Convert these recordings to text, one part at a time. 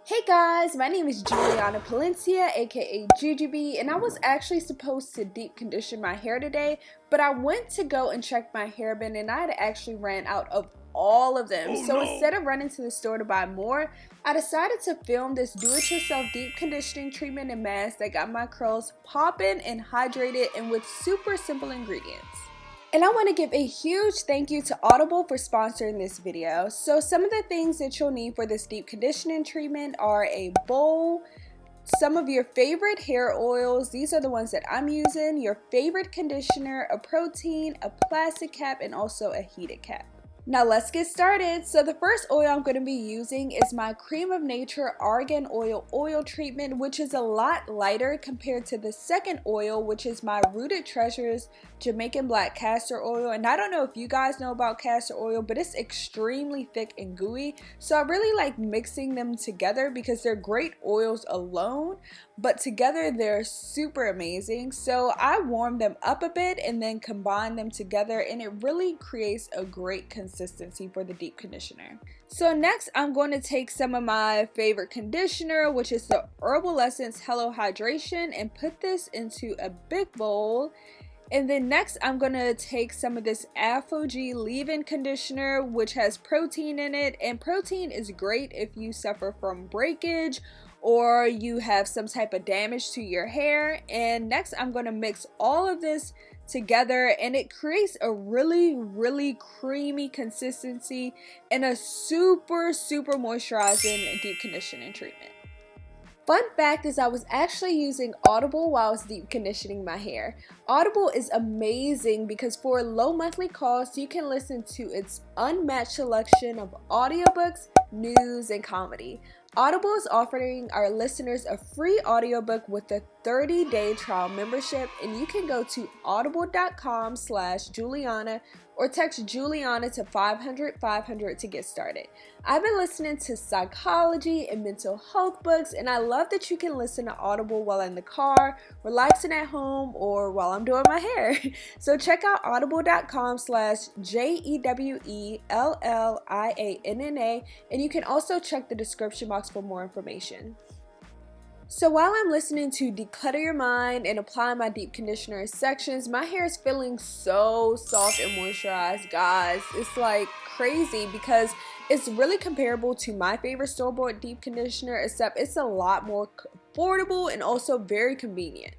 Hey guys, my name is Juliana Palencia, aka Jujubee, and I was actually supposed to deep condition my hair today, but I went to go and check my hair bin and I had actually ran out of all of them. Instead of running to the store to buy more, I decided to film this do-it-yourself deep conditioning treatment and mask that got my curls popping and hydrated and with super simple ingredients. And I want to give a huge thank you to Audible for sponsoring this video. So some of the things that you'll need for this deep conditioning treatment are a bowl, some of your favorite hair oils, these are the ones that I'm using, your favorite conditioner, a protein, a plastic cap, and also a heated cap. Now let's get started. So the first oil I'm going to be using is my Cream of Nature Argan Oil Treatment, which is a lot lighter compared to the second oil, which is my Rooted Treasures Jamaican Black Castor Oil. And I don't know if you guys know about castor oil, but it's extremely thick and gooey. So I really like mixing them together because they're great oils alone, but together they're super amazing. So I warm them up a bit and then combine them together, and it really creates a great consistency for the deep conditioner. So next I'm going to take some of my favorite conditioner, which is the Herbal Essence Hello Hydration, and put this into a big bowl. And then next I'm going to take some of this Afro-G leave-in conditioner, which has protein in it, and protein is great if you suffer from breakage or you have some type of damage to your hair. And next I'm going to mix all of this together, and it creates a really creamy consistency and a super moisturizing deep conditioning treatment. Fun fact is I was actually using Audible while I was deep conditioning my hair. Audible is amazing because for a low monthly cost, you can listen to its unmatched selection of audiobooks, news, and comedy. Audible is offering our listeners a free audiobook with a 30-day trial membership, and you can go to audible.com/Juliana or text Juliana to 500 to get started. I've been listening to psychology and mental health books, and I love that you can listen to Audible while in the car, relaxing at home, or while I'm doing my hair. So check out audible.com/JEWELLIANNA, and you can also check the description box for more information. So while I'm listening to Declutter Your Mind and apply my deep conditioner in sections, my hair is feeling so soft and moisturized, guys. It's like crazy because it's really comparable to my favorite store-bought deep conditioner, except it's a lot more affordable and also very convenient.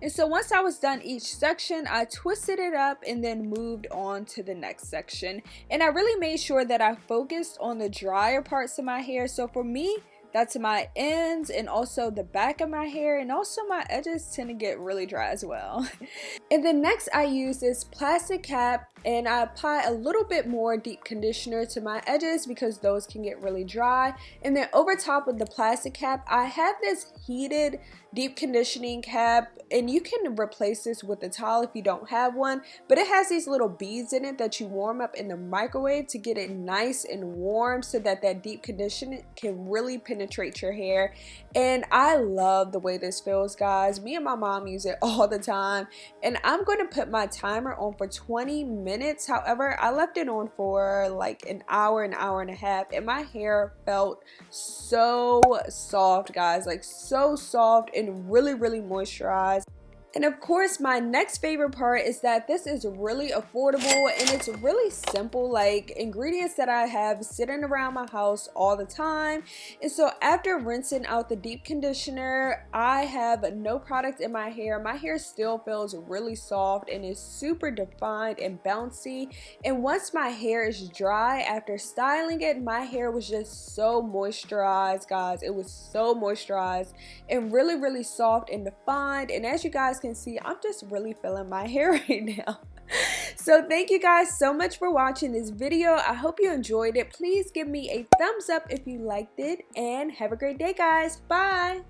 And so once I was done each section, I twisted it up and then moved on to the next section. And I really made sure that I focused on the drier parts of my hair. So for me, that's my ends and also the back of my hair, and also my edges tend to get really dry as well. And then next I use this plastic cap and I apply a little bit more deep conditioner to my edges because those can get really dry. And then over top of the plastic cap, I have this heated deep conditioning cap, and you can replace this with a towel if you don't have one, but it has these little beads in it that you warm up in the microwave to get it nice and warm so that that deep conditioning can really penetrate your hair. And I love the way this feels, guys. Me and my mom use it all the time, and I'm going to put my timer on for 20 minutes. However, I left it on for like an hour and a half, and my hair felt so soft, guys, like so soft and really moisturized. And of course, my next favorite part is that this is really affordable and it's really simple, like ingredients that I have sitting around my house all the time. And so after rinsing out the deep conditioner, I have no product in my hair. My hair still feels really soft and is super defined and bouncy. And once my hair is dry after styling it, my hair was just so moisturized, guys. It was so moisturized and really soft and defined. And as you guys can see, I'm just really feeling my hair right now. So thank you guys so much for watching this video. I hope you enjoyed it. Please give me a thumbs up if you liked it, and have a great day, guys. Bye.